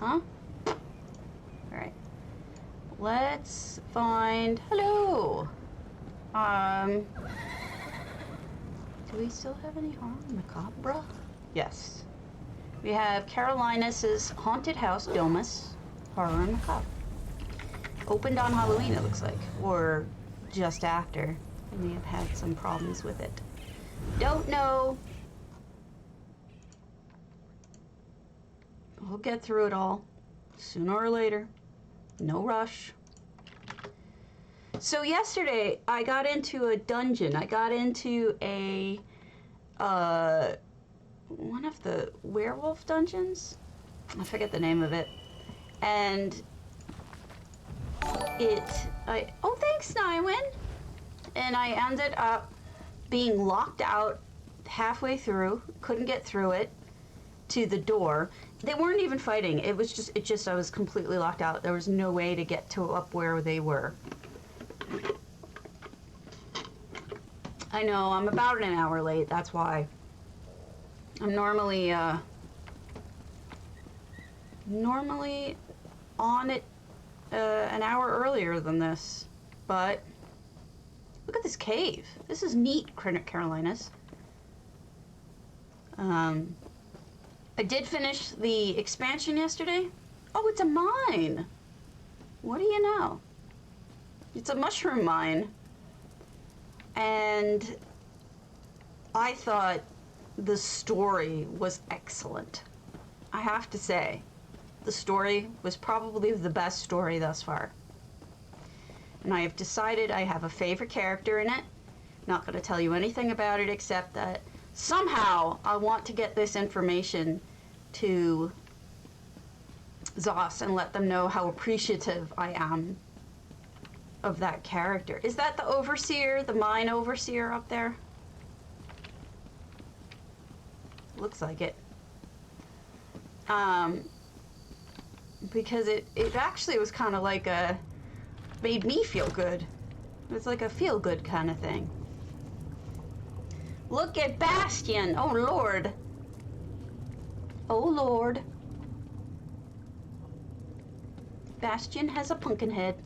huh? Alright. Let's find... Hello! Do we still have any horror macabre? Yes. We have Carolinas' Haunted House Domus, Horror Macabre. Opened on Halloween, it looks like. Or just after. We may have had some problems with it. Don't know. We'll get through it all. Sooner or later. No rush. So yesterday, I got into a dungeon. I got into a, one of the werewolf dungeons? I forget the name of it. And oh, thanks, Nywin. And I ended up being locked out halfway through, couldn't get through it to the door. They weren't even fighting. It just I was completely locked out. There was no way to get to up where they were. I know, I'm about an hour late, that's why. I'm normally on it an hour earlier than this, but look at this cave. This is neat, Carolinas. I did finish the expansion yesterday. Oh, it's a mine. What do you know? It's a mushroom mine. And I thought the story was excellent. I have to say, the story was probably the best story thus far. And I have decided I have a favorite character in it. Not going to tell you anything about it except that somehow I want to get this information to Zos and let them know how appreciative I am of that character. Is that the overseer, the mine overseer up there? Looks like it. Because it actually was kind of like made me feel good. It was like a feel-good kind of thing. Look at Bastion! Oh Lord! Oh Lord! Bastion has a pumpkin head.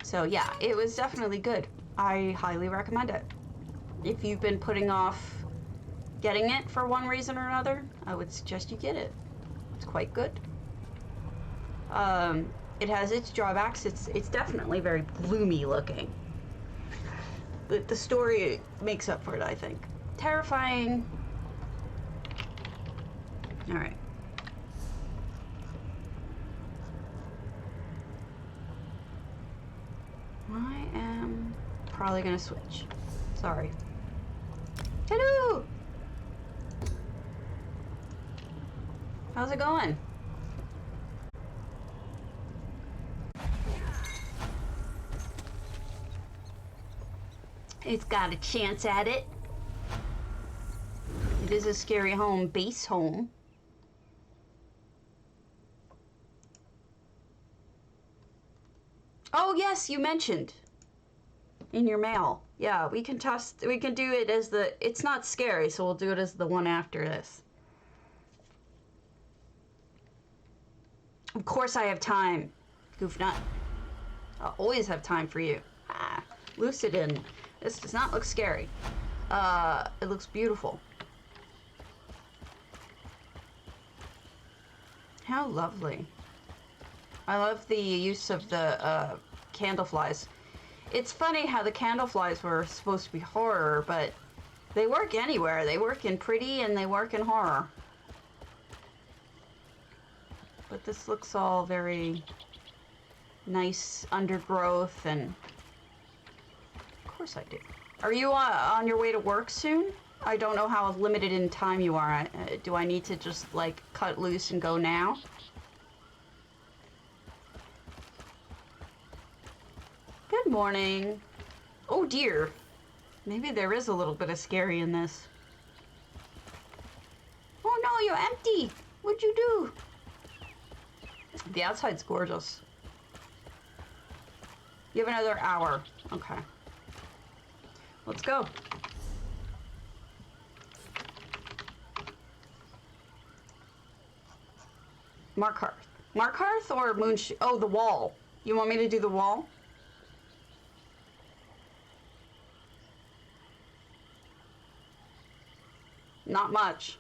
So yeah, it was definitely good. I highly recommend it. If you've been putting off getting it for one reason or another, I would suggest you get it. It's quite good. It has its drawbacks. It's definitely very gloomy looking. But the story makes up for it, I think. Terrifying. All right. I am probably gonna switch. Sorry. Hello! How's it going? It's got a chance at it. It is a scary home, base home. Oh yes, you mentioned in your mail. Yeah, we can do it as it's not scary, so we'll do it as the one after this. Of course I have time, Goofnut. I'll always have time for you. Ah, Lucidin. This does not look scary. It looks beautiful. How lovely. I love the use of the candle flies. It's funny how the candle flies were supposed to be horror, but they work anywhere. They work in pretty and they work in horror. But this looks all very nice undergrowth, and of course I do. Are you on your way to work soon? I don't know how limited in time you are. Do I need to just like cut loose and go now? Good morning. Oh dear. Maybe there is a little bit of scary in this. Oh no, you're empty. What'd you do? The outside's gorgeous. You have another hour. Okay. Let's go. Mark Hearth. Mark Hearth or oh, the wall. You want me to do the wall? Not much.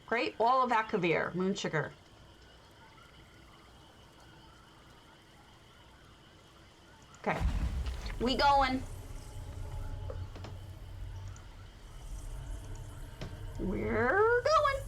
Great Wall of Akavir, moonsugar. Okay. We going. We're going.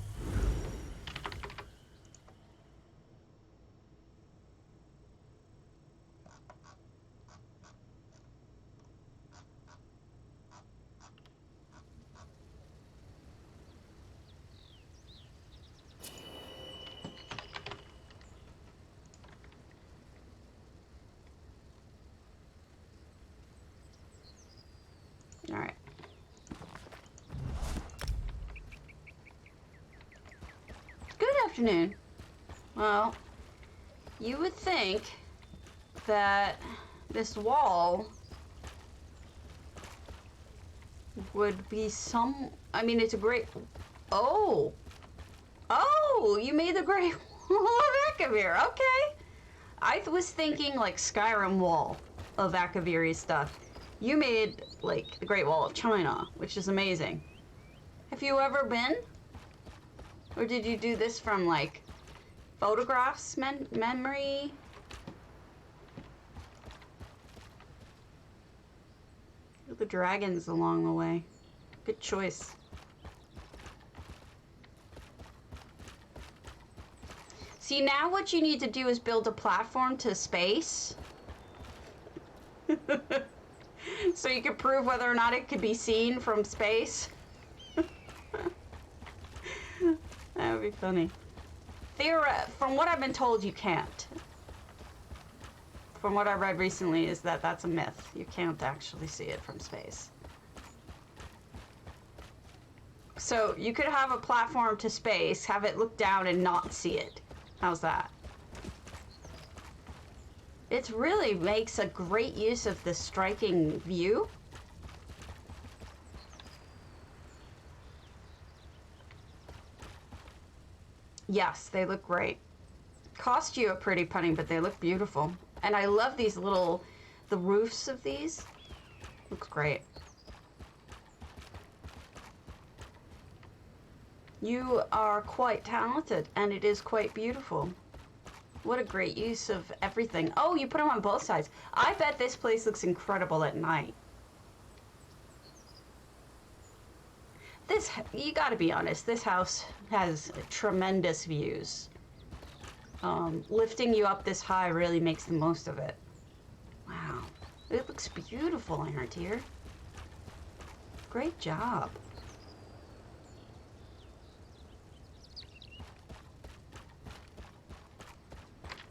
All right. Good afternoon. Well, you would think that this wall would be some... I mean, it's a great... Oh! Oh! You made the Great Wall of Akavir. Okay. I was thinking, like, Skyrim wall of Akaviri stuff. You made, like, the Great Wall of China, which is amazing. Have you ever been? Or did you do this from, like, photographs, memory? Look at the dragons along the way. Good choice. See, now what you need to do is build a platform to space. So you can prove whether or not it could be seen from space. That would be funny. From what I've been told, you can't. From what I read recently is that that's a myth. You can't actually see it from space. So you could have a platform to space, have it look down and not see it. How's that? It really makes a great use of the striking view. Yes, they look great. Cost you a pretty penny, but they look beautiful. And I love these little, the roofs of these. Looks great. You are quite talented, and it is quite beautiful. What a great use of everything. Oh, you put them on both sides. I bet this place looks incredible at night. This, you gotta be honest, this house has tremendous views. Lifting you up this high really makes the most of it. Wow. It looks beautiful, Iron Tear. Great job.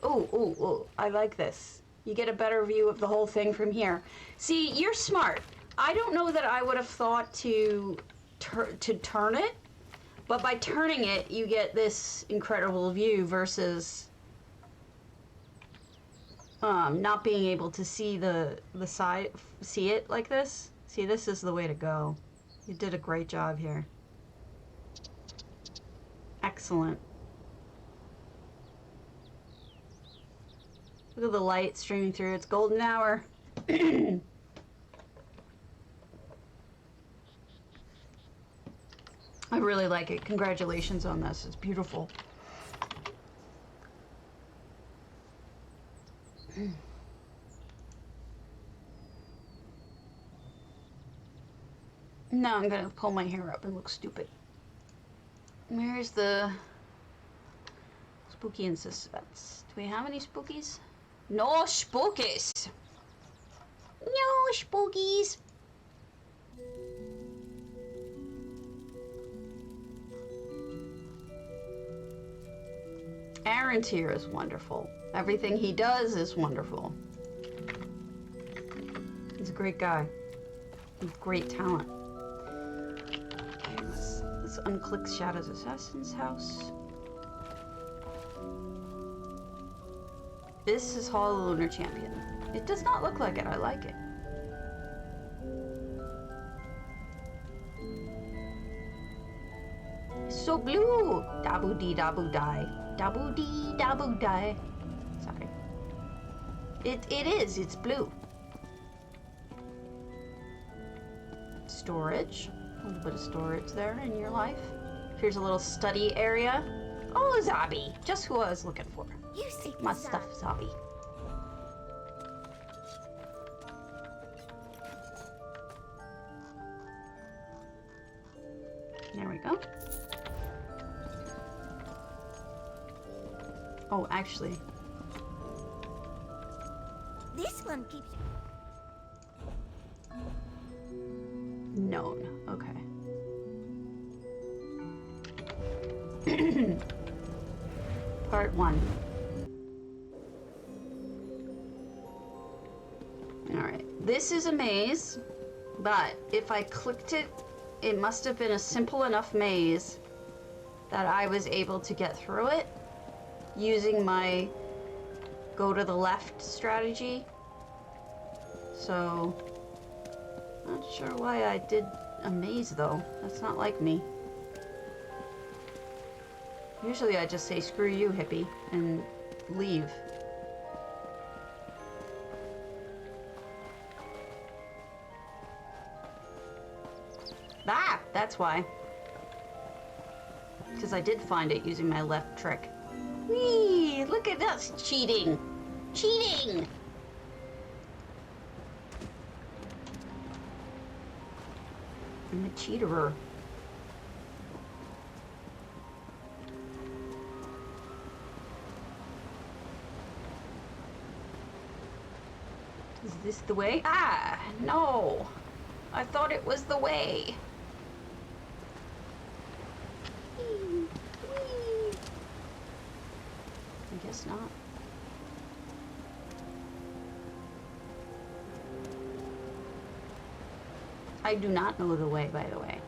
Oh, I like this. You get a better view of the whole thing from here. See, you're smart. I don't know that I would have thought to turn it, but by turning it, you get this incredible view versus not being able to see the side, see it like this. See, this is the way to go. You did a great job here. Excellent. Look at the light streaming through. It's golden hour. I really like it. Congratulations on this. It's beautiful. Now I'm gonna pull my hair up and look stupid. Where's the spooky and suspense? Do we have any spookies? No spookies! No spookies! Aaron Tier is wonderful. Everything he does is wonderful. He's a great guy. With great talent. Okay, let's unclick Shadow's Assassin's house. This is Hall of the Lunar Champion. It does not look like it. I like it. So blue. Dabu dee dabu die. Dabu dee dabu die. Sorry. It is. It's blue. Storage. A little bit of storage there in your life. Here's a little study area. Oh, Zabi. Just who I was looking for. You see My stuff, Zabi. There we go. Oh, actually. This one keeps Known. Okay. Part 1. Alright. This is a maze, but if I clicked it, it must have been a simple enough maze that I was able to get through it using my go to the left strategy. So, not sure why I did a maze though. That's not like me. Usually I just say screw you, hippie, and leave. Ah, that's why. Because I did find it using my left trick. Whee! Look at us cheating! Cheating! I'm a cheaterer. Is this the way? Ah, no! I thought it was the way. Whee, whee. I guess not. I do not know the way, by the way.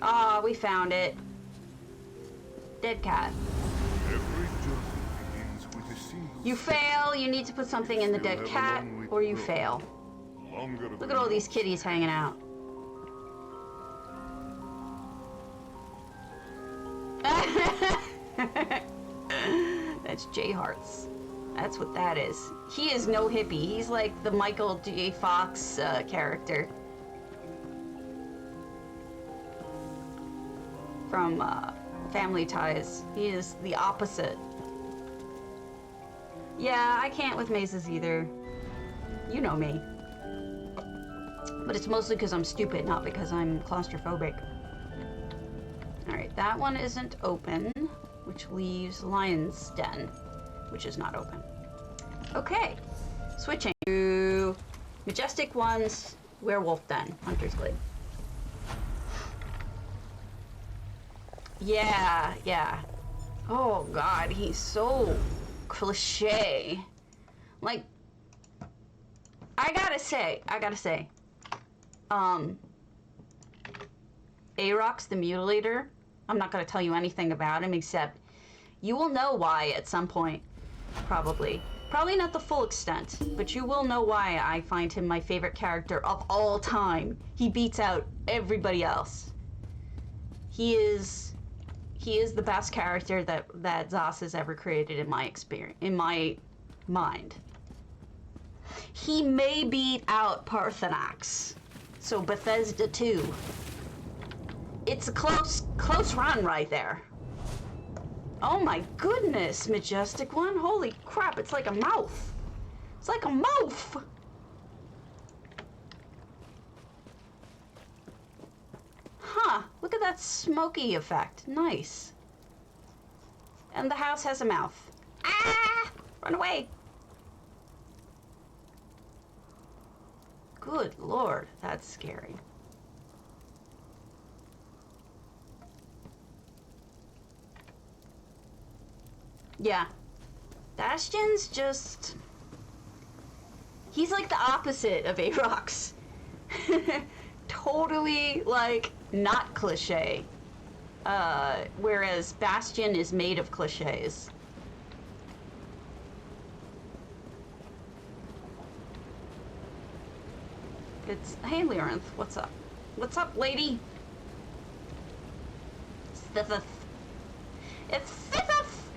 Ah, we found it. Dead cat. Every journey begins with a seed. You fail, you need to put something in the dead cat, or you fail. Look at all these kitties hanging out. That's J Hearts. That's what that is. He is no hippie. He's like the Michael J. Fox character from Family Ties. He is the opposite. Yeah, I can't with mazes either. You know me. But it's mostly because I'm stupid, not because I'm claustrophobic. Alright, that one isn't open, which leaves Lion's Den, which is not open. Okay, switching to Majestic One's Werewolf Den, Hunter's Glade. Yeah, yeah. Oh god, he's so cliche. Like, I gotta say, Aarox the Mutilator, I'm not gonna tell you anything about him except you will know why at some point, probably. Probably not the full extent, but you will know why I find him my favorite character of all time. He beats out everybody else. He is the best character that Zos has ever created in my experience, in my mind. He may beat out Parthenax, so Bethesda 2. It's a close run right there. Oh my goodness, Majestic One. Holy crap, it's like a mouth. It's like a mouth. Huh, look at that smoky effect. Nice. And the house has a mouth. Ah! Run away. Good lord, that's scary. Yeah. Bastion's just... he's like the opposite of Aarox. Totally, like, not cliche. Whereas Bastion is made of cliches. It's... hey, Lyrinth, what's up? What's up, lady? Stiffeth. It's Stiffeth!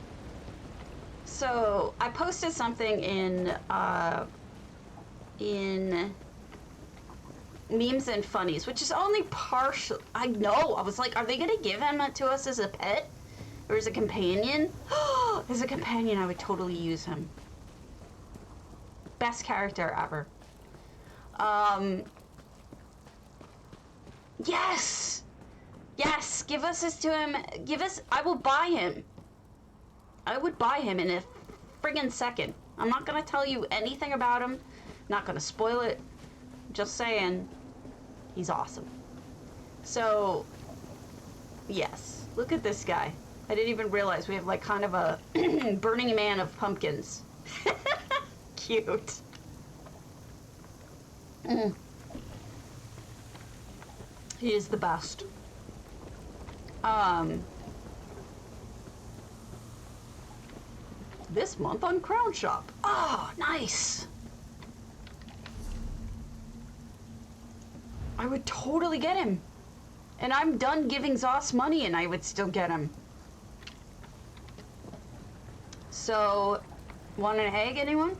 So, I posted something in Memes and Funnies, which is only partial. I know. I was like, are they gonna give him to us as a pet? Or as a companion? As a companion, I would totally use him. Best character ever. Yes! Yes! Give us this to him. I will buy him. I would buy him in a friggin' second. I'm not gonna tell you anything about him. Not gonna spoil it. Just saying. He's awesome. So, yes. Look at this guy. I didn't even realize we have like kind of a Burning Man of pumpkins. Cute. He is the best. This month on Crown Shop. Oh, nice. I would totally get him. And I'm done giving Zoss money and I would still get him. So, want an egg, anyone?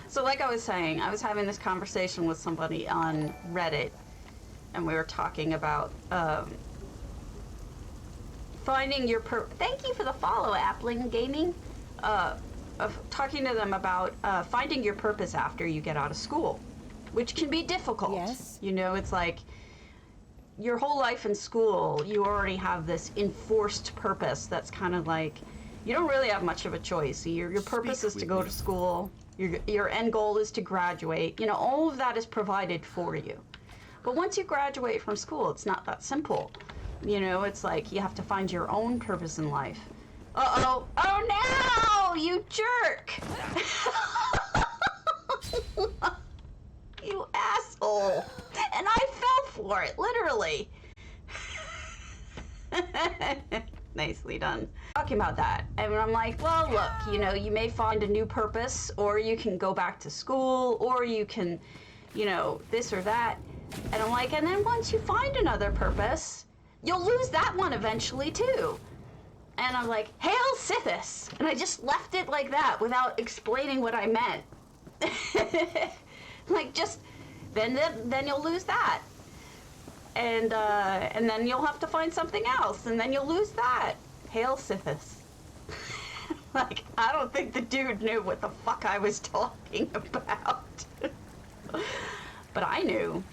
So like I was saying, I was having this conversation with somebody on Reddit, and we were talking about finding your thank you for the follow, Appling Gaming. Of talking to them about finding your purpose after you get out of school, which can be difficult. Yes. You know, it's like your whole life in school, you already have this enforced purpose that's kind of like, you don't really have much of a choice. Your purpose is to go to school. Your end goal is to graduate. You know, all of that is provided for you. But once you graduate from school, it's not that simple. You know, it's like you have to find your own purpose in life. Uh-oh. Oh, no! You jerk! You asshole! And I fell for it, literally. Nicely done. Talking about that, and I'm like, well, look, you know, you may find a new purpose, or you can go back to school, or you can, you know, this or that. And I'm like, and then once you find another purpose, you'll lose that one eventually too. And I'm like, Hail Sithis! And I just left it like that without explaining what I meant. Like, just, then you'll lose that. And then you'll have to find something else, and then you'll lose that. Hail Sithis. Like, I don't think the dude knew what the fuck I was talking about. But I knew.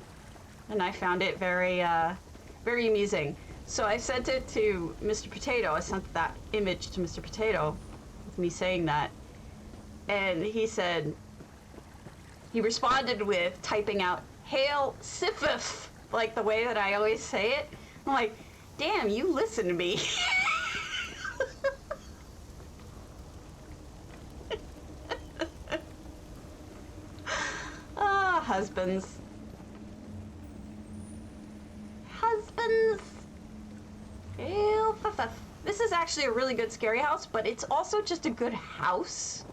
And I found it very, very amusing. So I sent it to Mr. Potato. I sent that image to Mr. Potato with me saying that. And he said, he responded with typing out, Hail Sithis, like the way that I always say it. I'm like, damn, you listen to me. Ah, husbands. Husbands. Hail Sithis. This is actually a really good scary house, but it's also just a good house.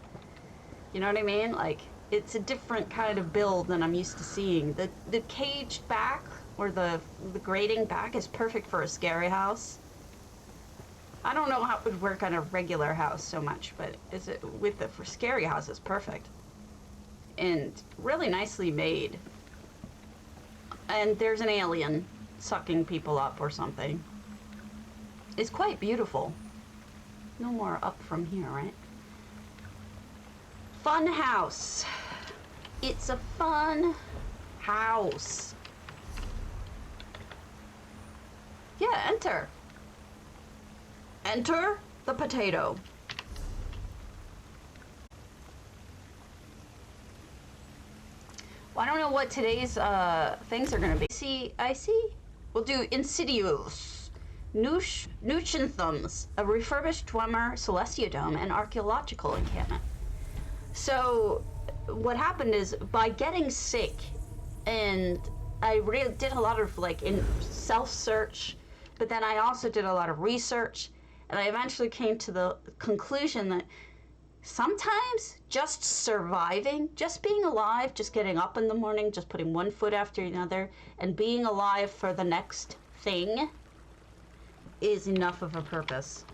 You know what I mean? Like, it's a different kind of build than I'm used to seeing. The caged back, or the grating back, is perfect for a scary house. I don't know how it would work on a regular house so much, but for scary house, it's perfect. And really nicely made. And there's an alien sucking people up or something. It's quite beautiful. No more up from here, right? Fun house. It's a fun house. Yeah, enter. Enter the potato. Well, I don't know what today's things are gonna be. I see. We'll do Insidious, Nchuthumz, a refurbished Dwemer Celestia Dome, and archaeological encampment. So, what happened is, by getting sick, and I did a lot of in self-search, but then I also did a lot of research, and I eventually came to the conclusion that sometimes just surviving, just being alive, just getting up in the morning, just putting one foot after another, and being alive for the next thing is enough of a purpose.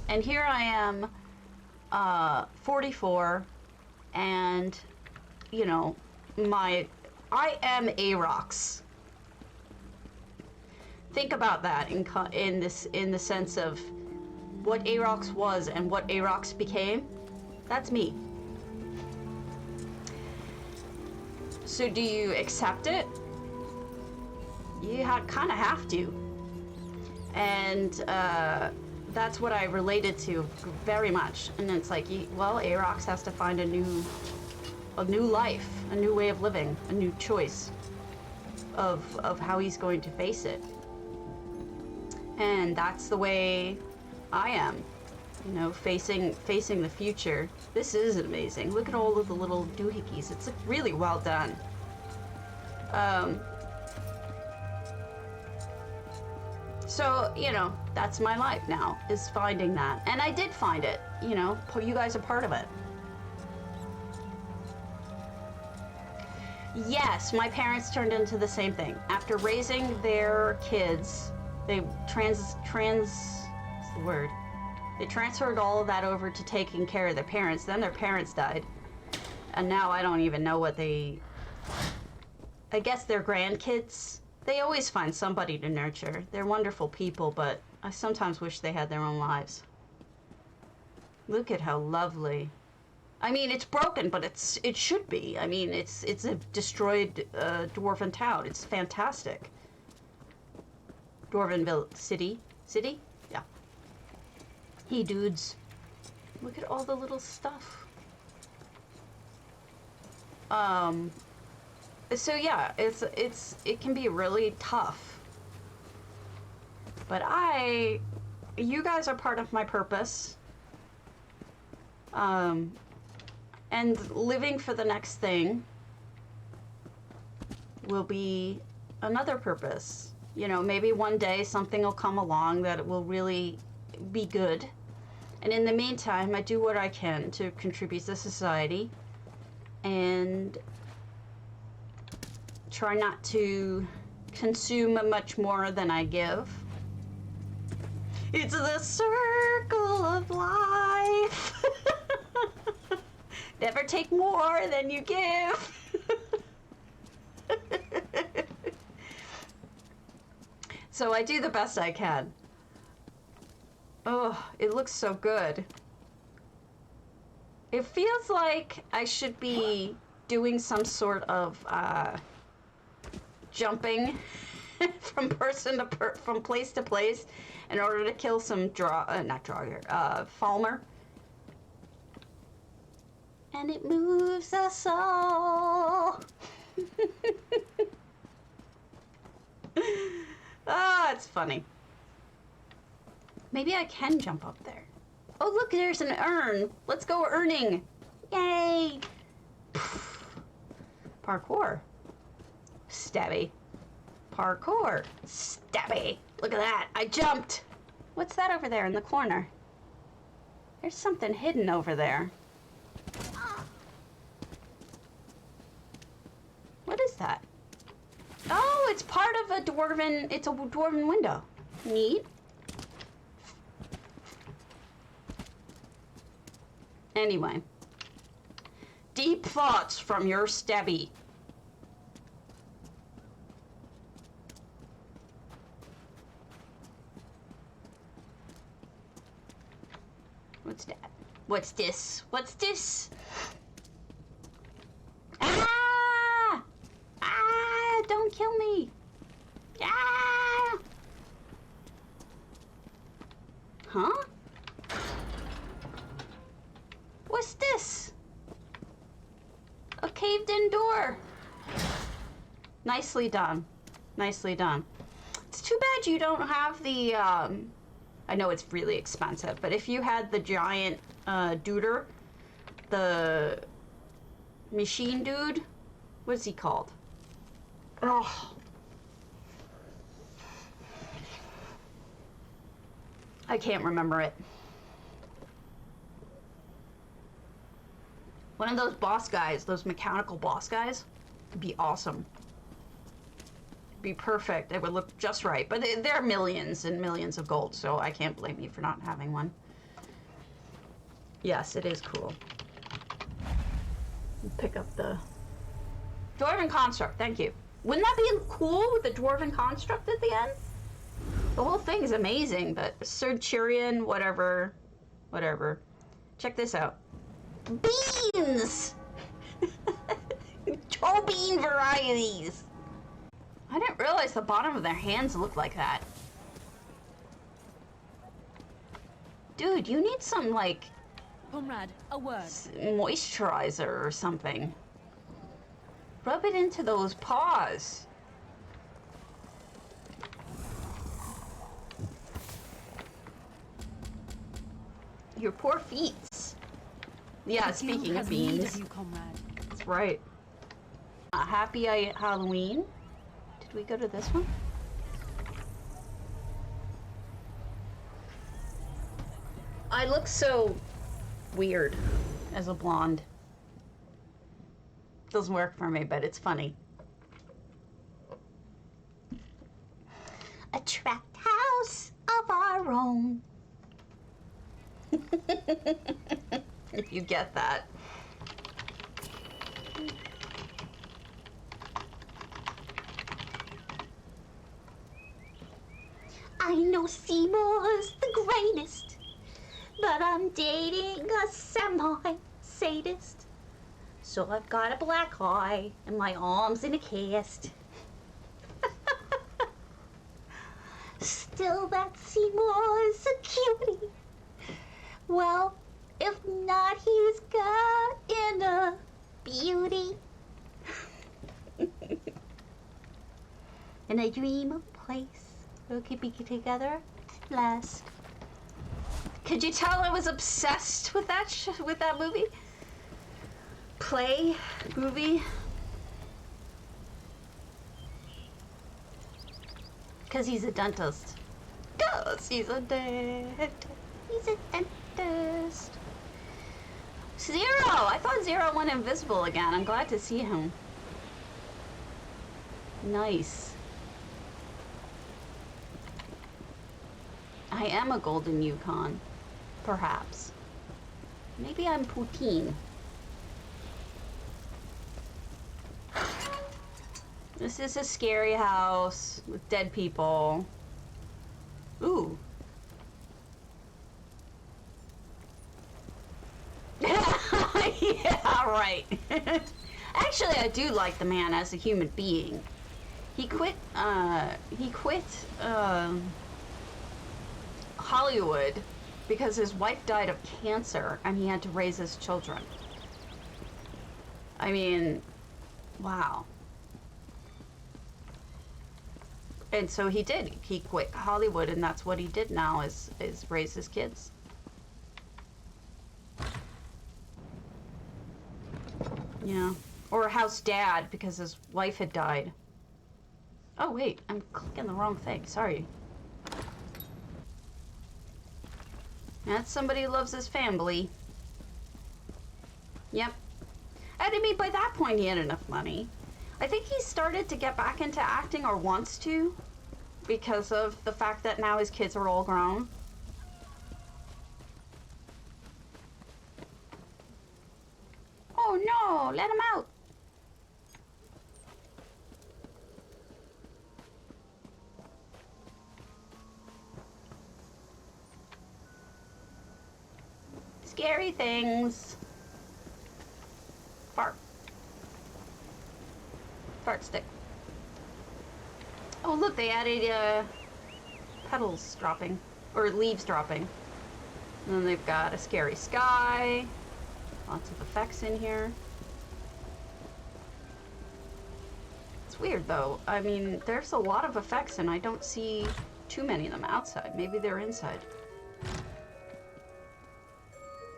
And here I am, 44, and, you know, I am AROX. Think about that in the sense of what AROX was and what AROX became. That's me. So do you accept it? You kind of have to. And that's what I related to very much. And it's like, well, AROX has to find a new life, a new way of living, a new choice of how he's going to face it. And that's the way I am, you know, facing the future. This is amazing. Look at all of the little doohickeys. It's really well done. So, you know, that's my life now, is finding that. And I did find it, you know, you guys are part of it. Yes, my parents turned into the same thing. After raising their kids, they what's the word? They transferred all of that over to taking care of their parents. Then their parents died. And now I don't even know what I guess their grandkids. They always find somebody to nurture. They're wonderful people, but I sometimes wish they had their own lives. Look at how lovely. I mean, it's broken, but it should be. I mean, it's a destroyed dwarven town. It's fantastic. Dwarvenville City? Yeah. Hey, dudes. Look at all the little stuff. So yeah, it can be really tough. But you guys are part of my purpose. And living for the next thing will be another purpose. You know, maybe one day something will come along that will really be good. And in the meantime, I do what I can to contribute to society and try not to consume much more than I give. It's the circle of life. Never take more than you give. So I do the best I can. Oh, it looks so good. It feels like I should be doing some sort of jumping from from place to place in order to kill some Falmer. And it moves us all. Ah, it's funny. Maybe I can jump up there. Oh, look, there's an urn. Let's go urning. Yay. Parkour. Stabby. Parkour. Stabby. Look at that. I jumped. What's that over there in the corner? There's something hidden over there. What is that? Oh, it's part of it's a dwarven window. Neat. Anyway. Deep thoughts from your stabby. What's that? What's this? What's this? Ah! Ah! Don't kill me! Ah! Huh? What's this? A caved-in door. Nicely done. Nicely done. It's too bad you don't have the, I know it's really expensive, but if you had the giant, duder, the machine dude, what's he called? Oh. I can't remember it. One of those boss guys, those mechanical boss guys, would be awesome. Be perfect. It would look just right. But they're millions and millions of gold, so I can't blame you for not having one. Yes, it is cool. Pick up the Dwarven Construct. Thank you. Wouldn't that be cool with the Dwarven Construct at the end? The whole thing is amazing, but Centurion, whatever. Check this out. Beans! Toe bean varieties. I didn't realize the bottom of their hands looked like that. Dude, you need some, like... Comrade, a word. Moisturizer or something. Rub it into those paws. Your poor feet. Yeah, speaking of beans. You, comrade. That's right. Happy Halloween. Did we go to this one? I look so weird as a blonde. Doesn't work for me, but it's funny. A trapped house of our own. If you get that. I know Seymour's the greatest, but I'm dating a semi-sadist. So I've got a black eye and my arm's in a cast. Still, that Seymour's a cutie. Well, if not, he's got inner beauty. And I dream of a place where we could be together at last. Could you tell I was obsessed with that movie? Movie? Because he's a dentist. Because he's a dentist. He's a dentist. Zero! I thought Zero went invisible again. I'm glad to see him. Nice. I am a golden Yukon. Perhaps. Maybe I'm poutine. This is a scary house with dead people. Ooh. Yeah, right. Actually, I do like the man as a human being. He quit Hollywood because his wife died of cancer and he had to raise his children. I mean, wow. And so he did. He quit Hollywood and that's what he did now is raise his kids. Yeah. Or house dad because his wife had died. Oh wait, I'm clicking the wrong thing. Sorry. That's somebody who loves his family. Yep. And I mean, by that point he had enough money. I think he started to get back into acting or wants to because of the fact that now his kids are all grown. Oh no, let him out. Scary things. Fart. Fart stick. Oh look, they added petals dropping, or leaves dropping. And then they've got a scary sky. Lots of effects in here. It's weird though. I mean, there's a lot of effects and I don't see too many of them outside. Maybe they're inside.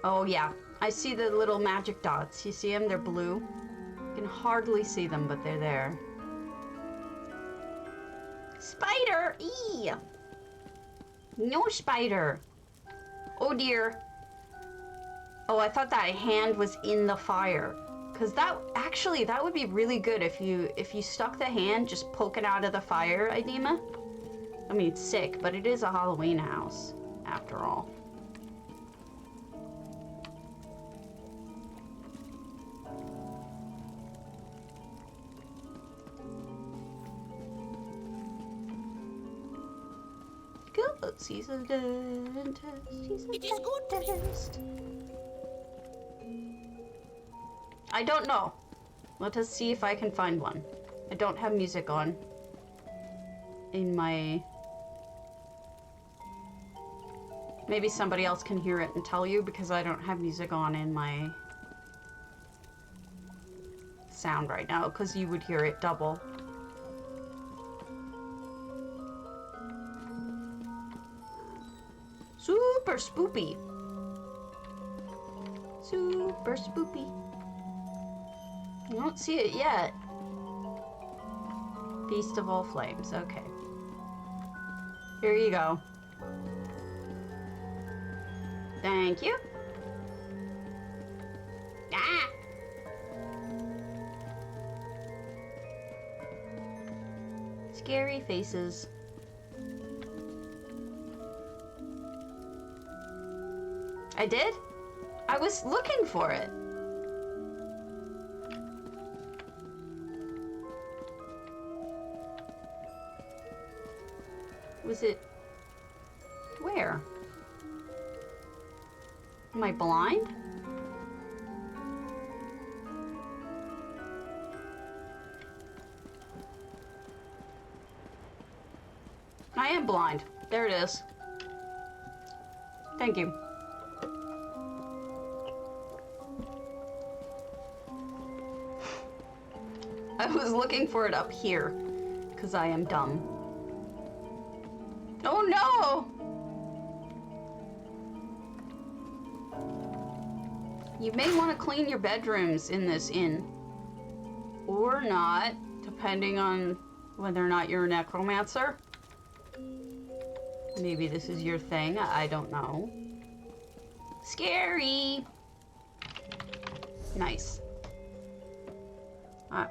Oh yeah, I see the little magic dots. You see them? They're blue. You can hardly see them, but they're there. Spider! Eee! No spider! Oh dear. Oh, I thought that hand was in the fire. Cause that would be really good if you stuck the hand just poking out of the fire, Idema. I mean, it's sick, but it is a Halloween house, after all. Good. She's a dentist. It is good to dentist. I don't know. Let us see if I can find one. I don't have music on in my... Maybe somebody else can hear it and tell you, because I don't have music on in my sound right now, because you would hear it double. Super spoopy. Super spoopy. I don't see it yet. Feast of All Flames, okay. Here you go. Thank you. Ah! Scary faces. I did? I was looking for it. Was it... Where? Am I blind? I am blind. There it is. Thank you. I was looking for it up here, because I am dumb. Oh no! You may want to clean your bedrooms in this inn. Or not, depending on whether or not you're a necromancer. Maybe this is your thing, I don't know. Scary! Nice.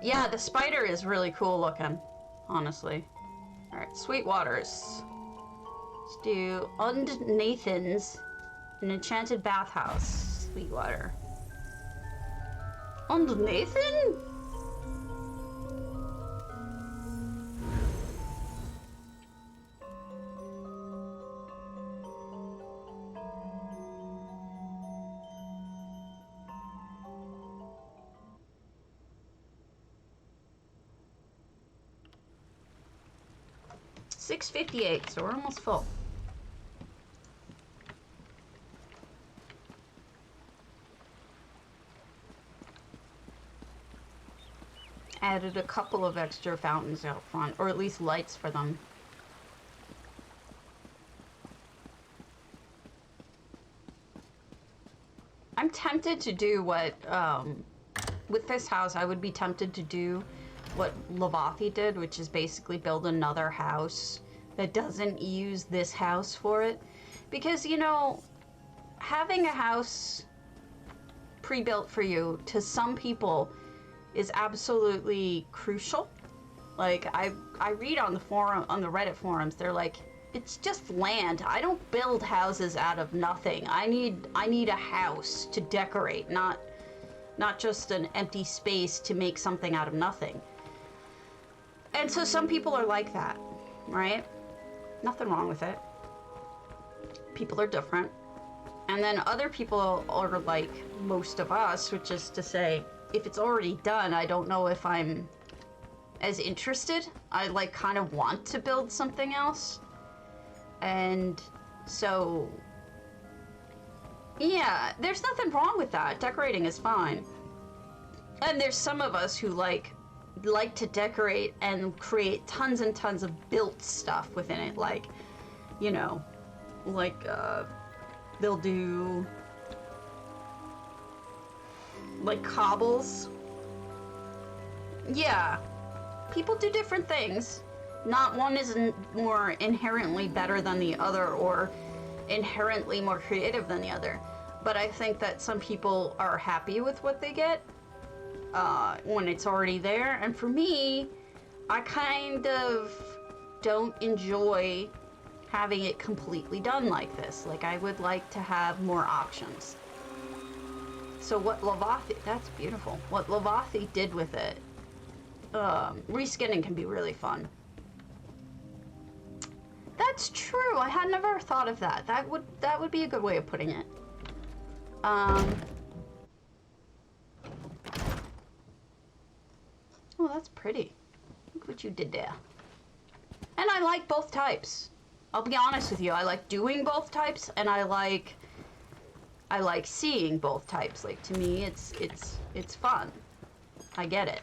Yeah, the spider is really cool looking, honestly. Alright, Sweetwaters. Let's do Nathan's, an enchanted bathhouse. Sweetwater. Nathan? $6.58, so we're almost full. Added a couple of extra fountains out front, or at least lights for them. I'm tempted to do what, with this house, I would be tempted to do what Lavathi did, which is basically build another house that doesn't use this house for it. Because, you know, having a house pre-built for you, to some people, is absolutely crucial. Like, I read on the forum, on the Reddit forums, they're like, it's just land. I don't build houses out of nothing. I need a house to decorate, not just an empty space to make something out of nothing. And so some people are like that, right? Nothing wrong with it. People are different. And then other people are like most of us, which is to say, if it's already done, I don't know if I'm as interested. I like kind of want to build something else. And so, yeah, there's nothing wrong with that. Decorating is fine. And there's some of us who like to decorate and create tons and tons of built stuff within it. Like, you know, like, they'll do like cobbles. Yeah, people do different things. Not one is more inherently better than the other or inherently more creative than the other. but I think that some people are happy with what they get when it's already there. And for me, I kind of don't enjoy having it completely done like this. Like, I would like to have more options. So what Lavathi, that's beautiful. What Lavathi did with it, reskinning can be really fun. That's true. I had never thought of that. That would be a good way of putting it. Oh, that's pretty. Look what you did there. And I like both types. I'll be honest with you. I like doing both types, and I like seeing both types. Like, to me, it's fun. I get it.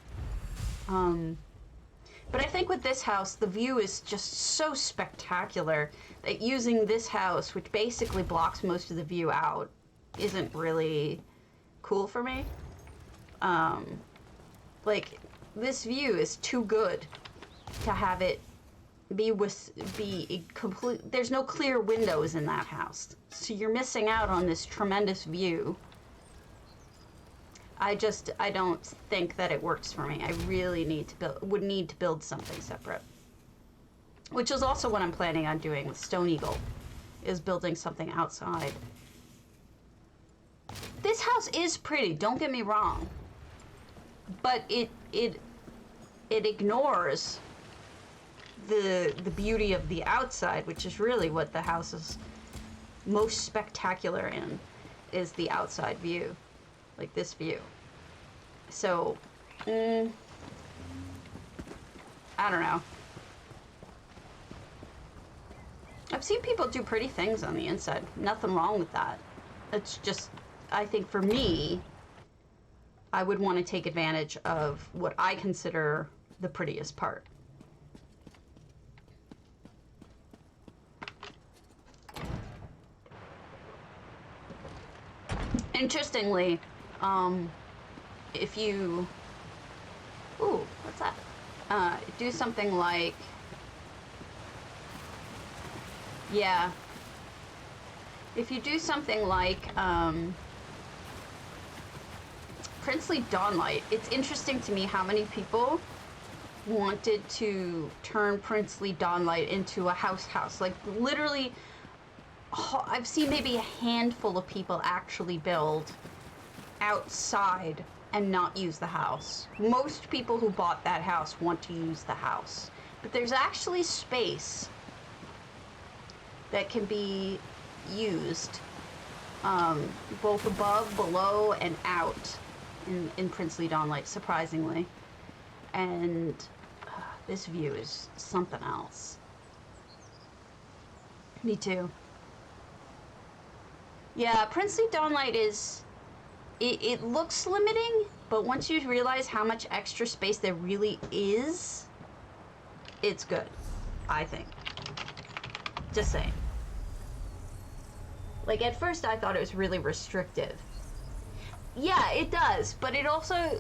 But I think with this house, the view is just so spectacular that using this house, which basically blocks most of the view out, isn't really cool for me. Like, this view is too good to have it be complete. There's no clear windows in that house, so you're missing out on this tremendous view. I don't think that it works for me. I really would need to build something separate. Which is also what I'm planning on doing with Stone Eagle, is building something outside. This house is pretty, don't get me wrong. But it ignores the beauty of the outside, which is really what the house is most spectacular in, is the outside view. Like this view. So, I don't know. I've seen people do pretty things on the inside. Nothing wrong with that. It's just, I think for me, I would want to take advantage of what I consider the prettiest part. Interestingly, if you, ooh, what's that? Do something like, yeah, if you do something like Princely Dawnlight, it's interesting to me how many people wanted to turn Princely Dawnlight into a house. Like, literally, I've seen maybe a handful of people actually build outside and not use the house. Most people who bought that house want to use the house. But there's actually space that can be used both above, below, and out in Princely Dawnlight, surprisingly. And this view is something else. Me too. Yeah, Princely Dawnlight is, it looks limiting, but once you realize how much extra space there really is, it's good, I think. Just saying. Like, at first I thought it was really restrictive. Yeah, it does, but it also,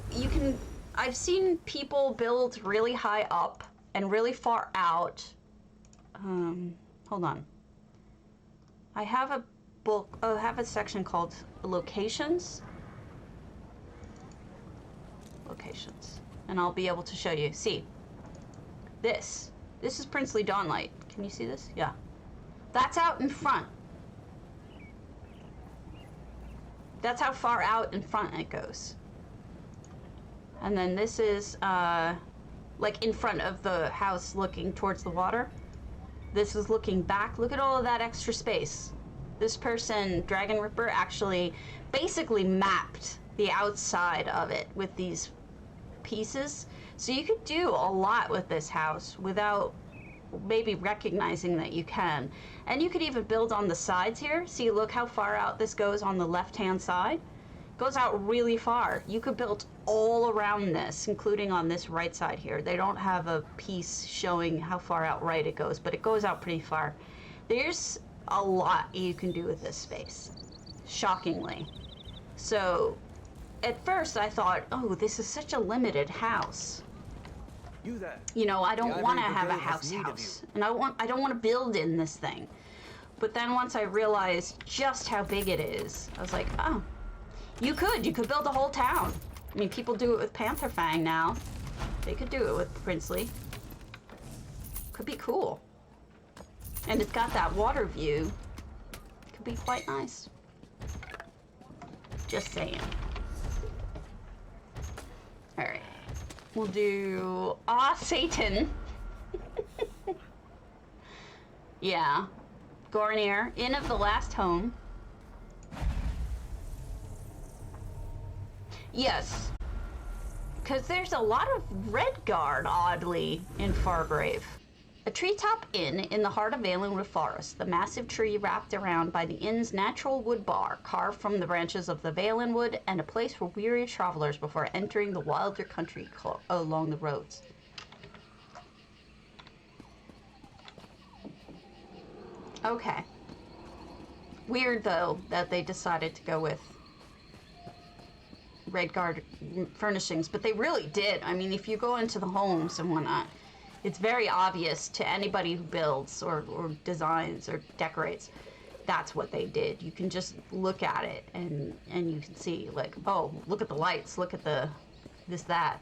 I've seen people build really high up and really far out. Hold on. I have a book, I have a section called Locations. Locations. And I'll be able to show you. See, this is Princely Dawnlight. Can you see this? Yeah. That's out in front. That's how far out in front it goes. And then this is, like in front of the house looking towards the water. This is looking back. Look at all of that extra space. This person, Dragon Ripper, actually basically mapped the outside of it with these pieces. So you could do a lot with this house without maybe recognizing that you can. And you could even build on the sides here. See, look how far out this goes on the left-hand side. It goes out really far. You could build all around this, including on this right side here. They don't have a piece showing how far out right it goes, but it goes out pretty far. There's a lot you can do with this space, shockingly. So, at first I thought, oh, this is such a limited house. You know, I don't want to have a house, and I don't want to build in this thing. But then once I realized just how big it is, I was like, oh, you could build a whole town. I mean, people do it with Panther Fang now. They could do it with Princely. Could be cool. And it's got that water view. Could be quite nice. Just saying. All right. We'll do Satan. Yeah. Goronir, Inn of the Last Home. Yes. Because there's a lot of Redguard, oddly, in Fargrave. A treetop inn in the heart of Valenwood Forest, the massive tree wrapped around by the inn's natural wood bar, carved from the branches of the Valenwood, and a place for weary travelers before entering the wilder country along the roads. Okay. Weird, though, that they decided to go with Redguard furnishings, but they really did. I mean, if you go into the homes and whatnot, it's very obvious to anybody who builds or designs or decorates, that's what they did. You can just look at it and you can see, like, oh, look at the lights, look at the this, that.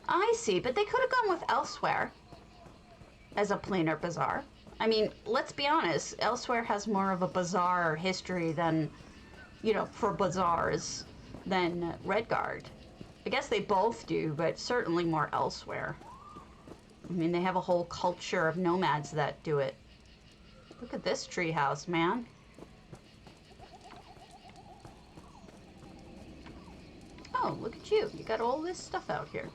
I see, but they could have gone with Elsewhere as a planar bazaar. I mean, let's be honest, Elsewhere has more of a bazaar history than, you know, for bazaars than Redguard. I guess they both do, but certainly more Elsewhere. I mean, they have a whole culture of nomads that do it. Look at this treehouse, man. Oh, look at you. You got all this stuff out here.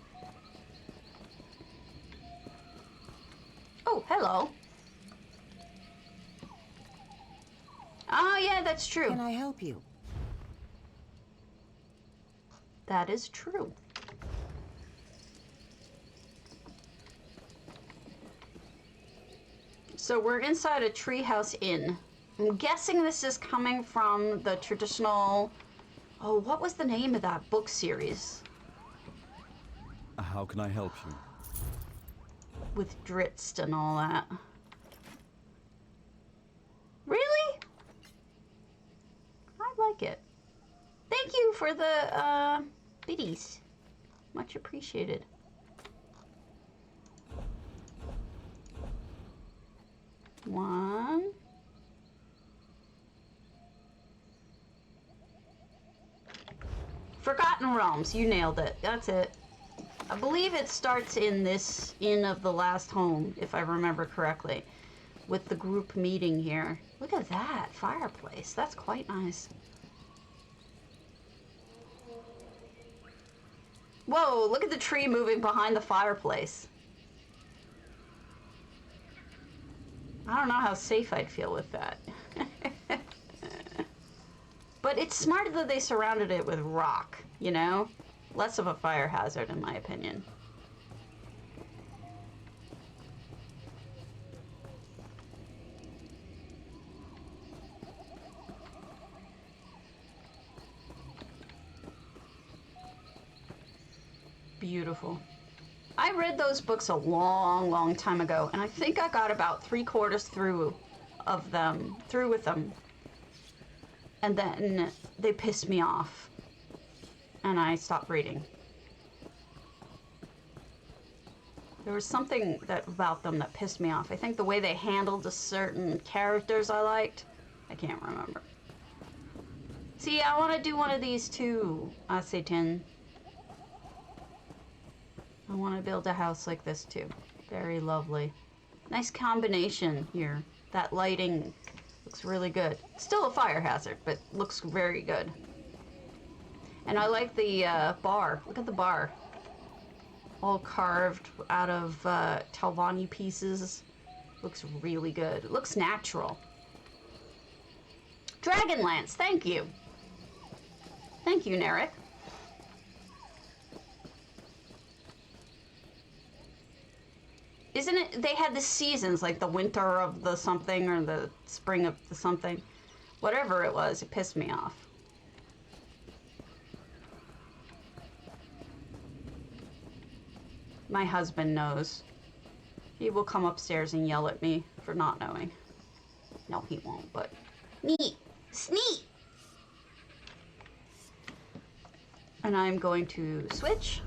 Oh, hello. Oh, yeah, that's true. Can I help you? That is true. So we're inside a treehouse inn. I'm guessing this is coming from the traditional... Oh, what was the name of that book series? How can I help you? With Dritzt and all that. Really? I like it. Thank you for the biddies. Much appreciated. One. Forgotten Realms, you nailed it. That's it. I believe it starts in this Inn of the Last Home, if I remember correctly, with the group meeting here. Look at that fireplace. That's quite nice. Whoa, look at the tree moving behind the fireplace. I don't know how safe I'd feel with that. But it's smart that they surrounded it with rock, you know? Less of a fire hazard, in my opinion. Beautiful. I read those books a long, long time ago, and I think I got about 3/4 through with them. And then they pissed me off, and I stopped reading. There was something about them that pissed me off. I think the way they handled the certain characters I liked. I can't remember. See, I want to do one of these too, Satan. I want to build a house like this too. Very lovely. Nice combination here. That lighting looks really good. Still a fire hazard, but looks very good. And I like the bar. Look at the bar. All carved out of Talvani pieces. Looks really good. It looks natural. Dragonlance, thank you. Thank you, Narek. Isn't it, they had the seasons, like the winter of the something or the spring of the something. Whatever it was, it pissed me off. My husband knows. He will come upstairs and yell at me for not knowing. No, he won't, but... Sneak! Sneak! And I'm going to switch.